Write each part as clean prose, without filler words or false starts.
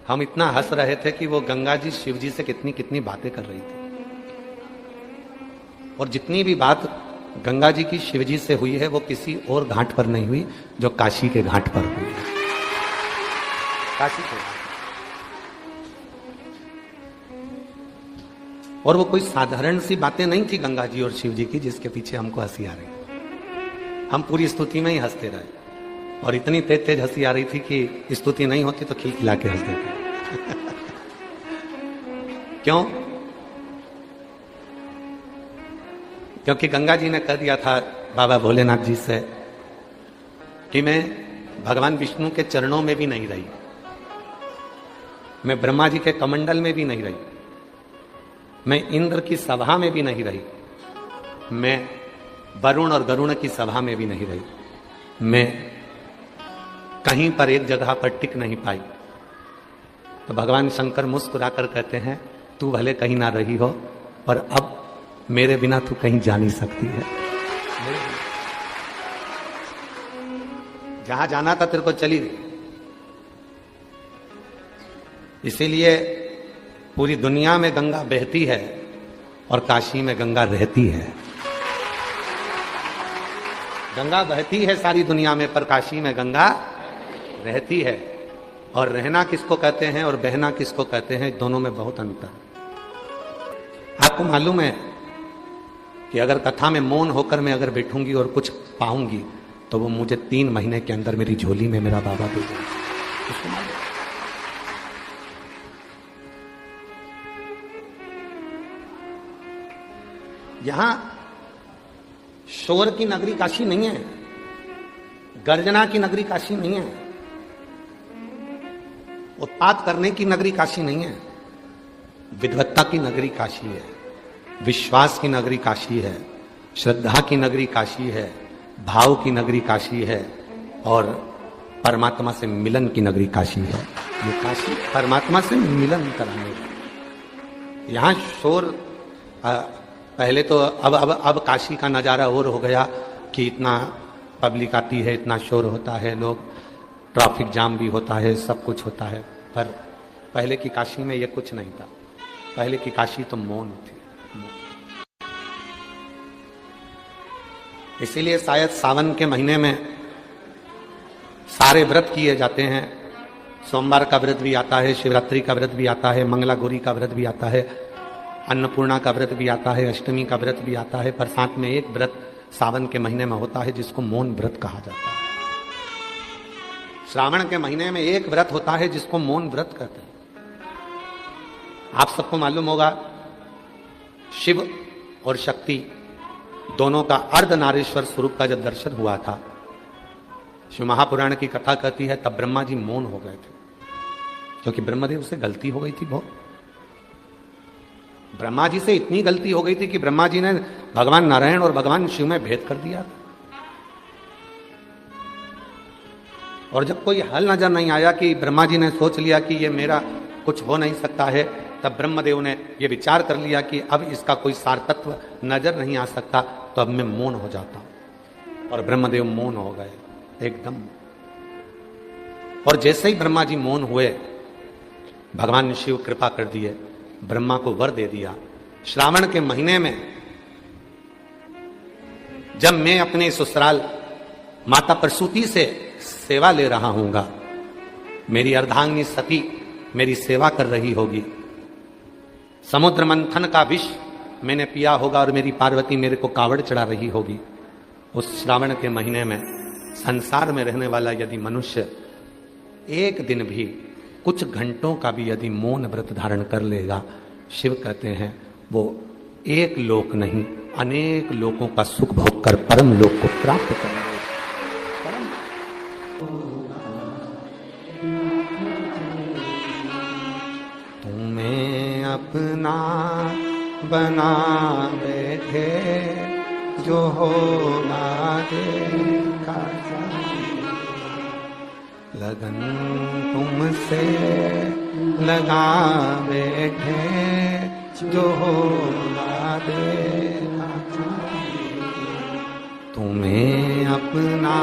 हम इतना हंस रहे थे कि वो गंगा जी शिव जी से कितनी कितनी बातें कर रही थी। और जितनी भी बात गंगा जी की शिव जी से हुई है वो किसी और घाट पर नहीं हुई जो काशी के घाट पर हुई है। काशी के घाट। और वो कोई साधारण सी बातें नहीं थी गंगा जी और शिव जी की जिसके पीछे हमको हंसी आ रही। हम पूरी स्तुति में ही हंसते रहे और इतनी तेज तेज हंसी आ रही थी कि स्तुति नहीं होती तो खिलखिला के हंसते थे। क्यों? क्योंकि गंगा जी ने कह दिया था बाबा भोलेनाथ जी से कि मैं भगवान विष्णु के चरणों में भी नहीं रही, मैं ब्रह्मा जी के कमंडल में भी नहीं रही, मैं इंद्र की सभा में भी नहीं रही, मैं वरुण और गरुण की सभा में भी नहीं रही, मैं कहीं पर एक जगह पर टिक नहीं पाई। तो भगवान शंकर मुस्कुराकर कहते हैं तू भले कहीं ना रही हो पर अब मेरे बिना तू कहीं जा नहीं सकती है। जहां जाना था तेरे को चली गई। इसीलिए पूरी दुनिया में गंगा बहती है और काशी में गंगा रहती है। गंगा बहती है सारी दुनिया में पर काशी में गंगा रहती है। और रहना किसको कहते हैं और बहना किसको कहते हैं, दोनों में बहुत अंतर। आपको मालूम है कि अगर कथा में मौन होकर मैं अगर बैठूंगी और कुछ पाऊंगी तो वो मुझे 3 महीने के अंदर मेरी झोली में मेरा बाबा दे देगा। यहां शोर की नगरी काशी नहीं है, गर्जना की नगरी काशी नहीं है, उत्पात करने की नगरी काशी नहीं है, विद्वत्ता की नगरी काशी है, विश्वास की नगरी काशी है, श्रद्धा की नगरी काशी है, भाव की नगरी काशी है और परमात्मा से मिलन की नगरी काशी है। ये काशी परमात्मा से मिलन कराने की। यहाँ शोर पहले तो अब काशी का नज़ारा और हो गया कि इतना पब्लिक आती है, इतना शोर होता है, लोग ट्रैफिक जाम भी होता है, सब कुछ होता है। पर पहले की काशी में ये कुछ नहीं था। पहले की काशी तो मौन थी। इसीलिए शायद सावन के महीने में सारे व्रत किए जाते हैं। सोमवार का व्रत भी आता है, शिवरात्रि का व्रत भी आता है, मंगला गौरी का व्रत भी आता है, अन्नपूर्णा का व्रत भी आता है, अष्टमी का व्रत भी आता है। पर साथ में एक व्रत सावन के महीने में होता है जिसको मौन व्रत कहा जाता है। श्रावण के महीने में एक व्रत होता है जिसको मौन व्रत कहते हैं। आप सबको मालूम होगा शिव और शक्ति दोनों का अर्धनारीश्वर स्वरूप का जब दर्शन हुआ था, शिव महापुराण की कथा कहती है तब ब्रह्मा जी मौन हो गए थे क्योंकि ब्रह्मदेव से गलती हो गई थी। बहुत ब्रह्मा जी से इतनी गलती हो गई थी कि ब्रह्मा जी ने भगवान नारायण और भगवान शिव में भेद कर दिया। और जब कोई हल नजर नहीं आया कि ब्रह्मा जी ने सोच लिया कि ये मेरा कुछ हो नहीं सकता है, तब ब्रह्मदेव ने ये विचार कर लिया कि अब इसका कोई सार तत्व नजर नहीं आ सकता, तो अब मैं मौन हो जाता हूं। और ब्रह्मदेव मौन हो गए एकदम। और जैसे ही ब्रह्मा जी मौन हुए, भगवान शिव कृपा कर दिए, ब्रह्मा को वर दे दिया। श्रावण के महीने में जब मैं अपने ससुराल माता प्रसूति से सेवा ले रहा हूंगा, मेरी अर्धांगिनी सती मेरी सेवा कर रही होगी, समुद्र मंथन का विष मैंने पिया होगा और मेरी पार्वती मेरे को कावड़ चढ़ा रही होगी। उस श्रावण के महीने में संसार में रहने वाला यदि मनुष्य एक दिन भी कुछ घंटों का भी यदि मौन व्रत धारण कर लेगा, शिव कहते हैं वो एक लोक नहीं अनेक लोकों का सुख भोग कर परम लोक को प्राप्त करेगा। तुम्हें अपना बना बैठे जो होगा देखा जाएगा, लगन तुमसे लगा बैठे जो होगा देखा जाएगा। तुम्हें अपना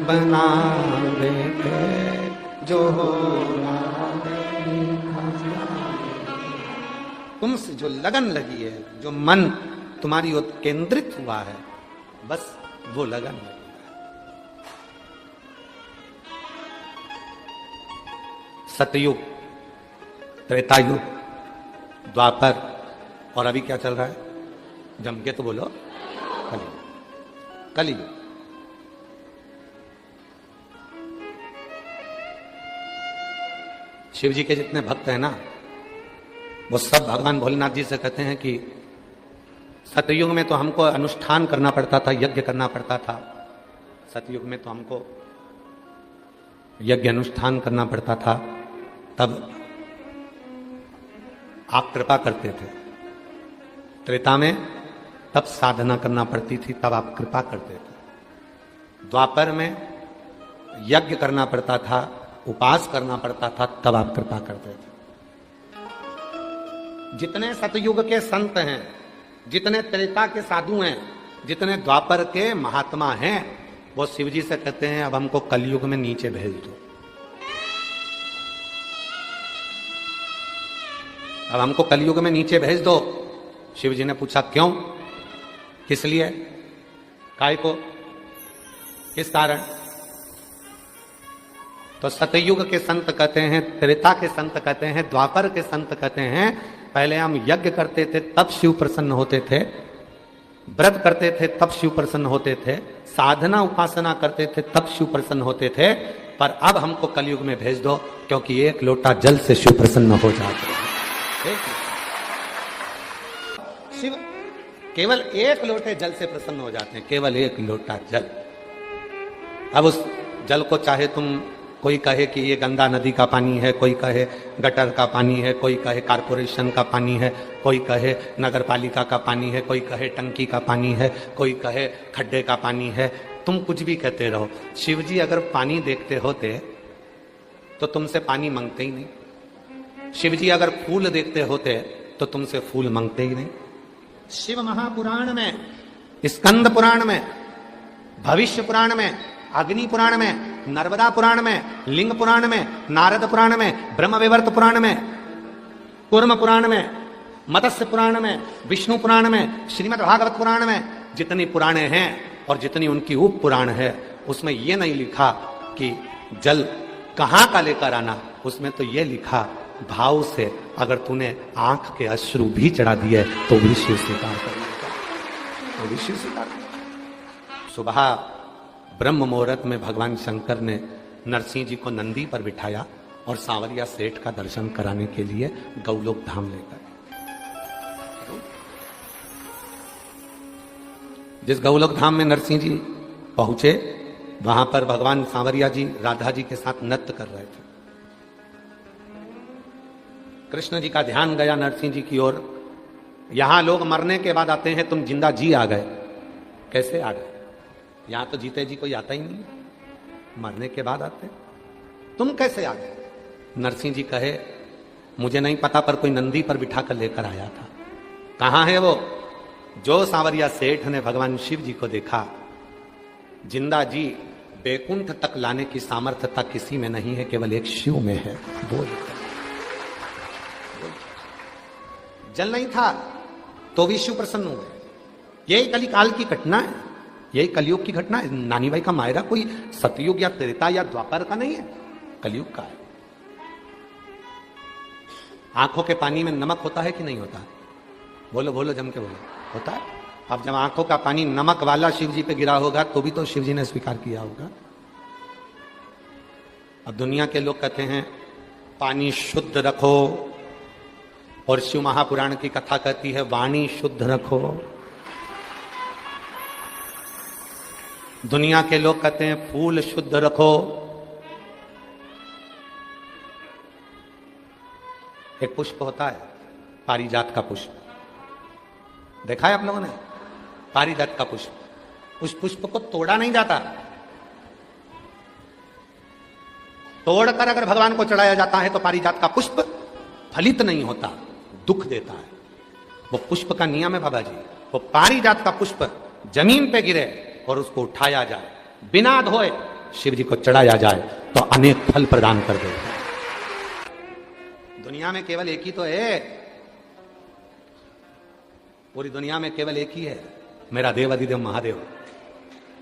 बना बैठे जो होगा तुमसे जो लगन लगी है, जो मन तुम्हारी ओर केंद्रित हुआ है, बस वो लगन लगी है। सतयुग, त्रेतायुग, द्वापर, और अभी क्या चल रहा है? जम के तो बोलो, कलयुग। कलयुग शिव जी के जितने भक्त हैं ना, वो सब भगवान भोलेनाथ जी से कहते हैं कि सतयुग में तो हमको अनुष्ठान करना पड़ता था, यज्ञ करना पड़ता था। सतयुग में तो हमको यज्ञ अनुष्ठान करना पड़ता था, तब आप कृपा करते थे। त्रेता में तब साधना करना पड़ती थी, तब आप कृपा करते थे। द्वापर में यज्ञ करना पड़ता था, उपास करना पड़ता था, तब आप कृपा करते थे। जितने सतयुग के संत हैं, जितने त्रेता के साधु हैं, जितने द्वापर के महात्मा हैं, वो शिव जी से कहते हैं अब हमको कलयुग में नीचे भेज दो, अब हमको कलयुग में नीचे भेज दो। शिव जी ने पूछा क्यों, किस लिए, काय को, किस कारण? तो सतयुग के संत कहते हैं, त्रेता के संत कहते हैं, द्वापर के संत कहते हैं पहले हम यज्ञ करते थे तब शिव प्रसन्न होते थे, व्रत करते थे तब शिव प्रसन्न होते थे, साधना उपासना करते थे तब शिव प्रसन्न होते थे, पर अब हमको कलयुग में भेज दो क्योंकि एक लोटा जल से शिव प्रसन्न हो जाते हैं। शिव केवल एक लोटे जल से प्रसन्न हो जाते हैं, केवल एक लोटा जल। अब उस जल को चाहे तुम, कोई कहे कि ये गंगा नदी का पानी है, कोई कहे गटर का पानी है, कोई कहे कारपोरेशन का पानी है, कोई कहे नगर पालिका का पानी है, कोई कहे टंकी का पानी है, कोई कहे खड्डे का पानी है, तुम कुछ भी कहते रहो। शिव जी अगर पानी देखते होते तो तुमसे पानी मांगते ही नहीं। शिव जी अगर फूल देखते होते तो तुमसे फूल मांगते ही नहीं। शिव महापुराण में, स्कंद पुराण में, भविष्य पुराण में, अग्नि पुराण में, नर्मदा पुराण में, लिंग पुराण में, नारद पुराण में, ब्रह्म विवर्त पुराण में, कूर्म पुराण में, मत्स्य पुराण में, विष्णु पुराण में, श्रीमद् भागवत पुराण में, जितनी पुराणे हैं और जितनी उनकी उप पुराण है, उसमें यह नहीं लिखा कि जल कहां का लेकर आना, उसमें तो यह लिखा भाव से अगर तूने आंख के अश्रु भी चढ़ा दिए तो भी शिव स्वीकार करेगा, तो भी शिव स्वीकार करेगा। सुबह ब्रह्म मुहूर्त में भगवान शंकर ने नरसिंह जी को नंदी पर बिठाया और सांवरिया सेठ का दर्शन कराने के लिए गौलोक धाम लेकर। जिस गौलोक धाम में नरसिंह जी पहुंचे, वहां पर भगवान सांवरिया जी राधा जी के साथ नृत्य कर रहे थे। कृष्ण जी का ध्यान गया नरसिंह जी की ओर। यहां लोग मरने के बाद आते हैं, तुम जिंदा जी आ गए, कैसे आ गए? यहां तो जीते जी कोई आता ही नहीं, मरने के बाद आते, तुम कैसे आ गए? नरसिंह जी कहे मुझे नहीं पता, पर कोई नंदी पर बिठा कर लेकर आया था। कहां है वो? जो सांवरिया सेठ ने भगवान शिव जी को देखा, जिंदा जी बैकुंठ तक लाने की सामर्थ्यता किसी में नहीं है, केवल एक शिव में है। बोल, जल नहीं था तो भी शिव प्रसन्न हुए। यही कलिकाल की घटना है, यही कलयुग की घटना है। नानी भाई का मायरा कोई सतयुग या त्रेता या द्वापर का नहीं है, कलयुग का है। आंखों के पानी में नमक होता है कि नहीं होता? बोलो बोलो, जम के बोलो, होता है। अब जब आंखों का पानी नमक वाला शिव जी पे गिरा होगा तो भी तो शिव जी ने स्वीकार किया होगा। अब दुनिया के लोग कहते हैं पानी शुद्ध रखो, और शिव महापुराण की कथा कहती है वाणी शुद्ध रखो। दुनिया के लोग कहते हैं फूल शुद्ध रखो। एक पुष्प होता है पारिजात का पुष्प, देखा है आप लोगों ने? पारिजात का पुष्प, उस पुष्प को तोड़ा नहीं जाता, तोड़कर अगर भगवान को चढ़ाया जाता है तो पारिजात का पुष्प फलित नहीं होता, दुख देता है। वो पुष्प का नियम है बाबा जी, वो पारिजात का पुष्प जमीन पे गिरे और उसको उठाया जाए, बिना धोए शिव जी को चढ़ाया जाए तो अनेक फल प्रदान कर देता है। दुनिया में केवल एक ही तो है, पूरी दुनिया में केवल एक ही है, मेरा देव अधिदेव महादेव।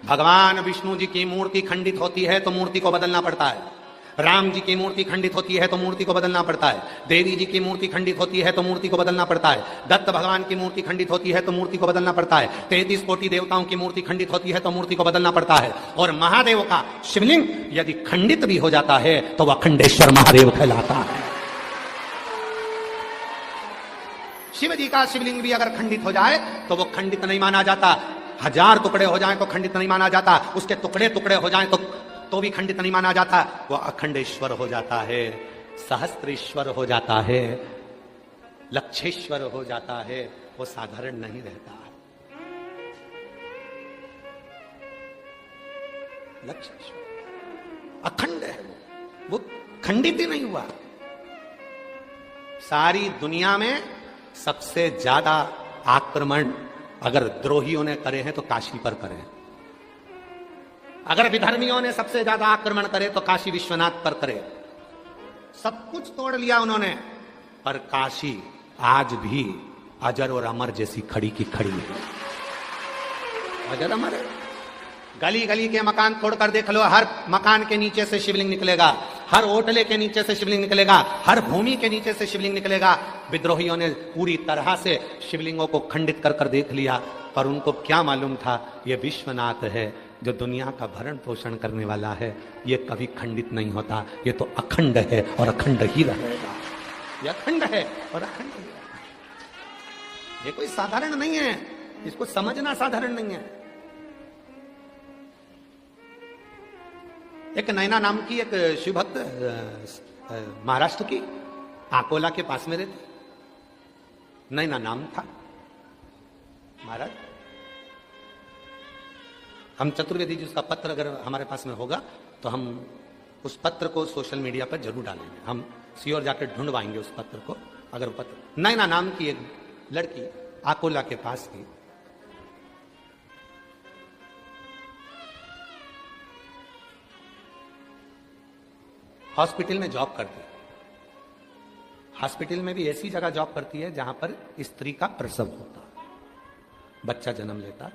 भगवान विष्णु जी की मूर्ति खंडित होती है तो मूर्ति को बदलना पड़ता है, राम जी की मूर्ति खंडित होती है तो मूर्ति को बदलना पड़ता है, देवी जी की मूर्ति खंडित होती है तो मूर्ति को बदलना पड़ता है, दत्त भगवान की मूर्ति खंडित होती है तो मूर्ति को बदलना पड़ता है, 33 कोटि देवताओं की मूर्ति खंडित होती है तो मूर्ति को बदलना पड़ता है। और महादेव का शिवलिंग यदि खंडित भी हो जाता है तो वह अखंडेश्वर महादेव कहलाता है। शिव जी का शिवलिंग भी अगर खंडित हो जाए तो वो खंडित नहीं माना जाता, 1000 टुकड़े हो जाए तो खंडित नहीं माना जाता, उसके टुकड़े टुकड़े हो जाए तो भी खंडित नहीं माना जाता, वो अखंडेश्वर हो जाता है, सहस्त्रेश्वर हो जाता है, लक्षेश्वर हो जाता है, वो साधारण नहीं रहता है। लक्षेश्वर अखंड है, वो खंडित ही नहीं हुआ। सारी दुनिया में सबसे ज्यादा आक्रमण अगर द्रोहियों ने करे हैं तो काशी पर करे हैं, अगर विधर्मियों ने सबसे ज्यादा आक्रमण करे तो काशी विश्वनाथ पर करे। सब कुछ तोड़ लिया उन्होंने, पर काशी आज भी अजर और अमर जैसी खड़ी की खड़ी है, अजर अमर है। गली गली के मकान तोड़कर देख लो, हर मकान के नीचे से शिवलिंग निकलेगा, हर होटले के नीचे से शिवलिंग निकलेगा, हर भूमि के नीचे से शिवलिंग निकलेगा। विद्रोहियों ने पूरी तरह से शिवलिंगों को खंडित कर कर देख लिया, पर उनको क्या मालूम था ये विश्वनाथ है जो दुनिया का भरण पोषण करने वाला है, ये कभी खंडित नहीं होता, ये तो अखंड है और अखंड ही रहेगा। ये अखंड है और अखंड ही रहेगा। ये कोई साधारण नहीं है, इसको समझना साधारण नहीं है। एक नैना नाम की एक शिवभक्त महाराष्ट्र की अकोला के पास में रहती, नैना नाम था। महाराज हम चतुर्वेदी जी, उसका पत्र अगर हमारे पास में होगा तो हम उस पत्र को सोशल मीडिया पर जरूर डालेंगे, हम श्योर जाकर ढूंढवाएंगे उस पत्र को। अगर पत्र, नैना नाम की एक लड़की अकोला के पास की, हॉस्पिटल में जॉब करती है। हॉस्पिटल में भी ऐसी जगह जॉब करती है जहां पर स्त्री का प्रसव होता, बच्चा जन्म लेता,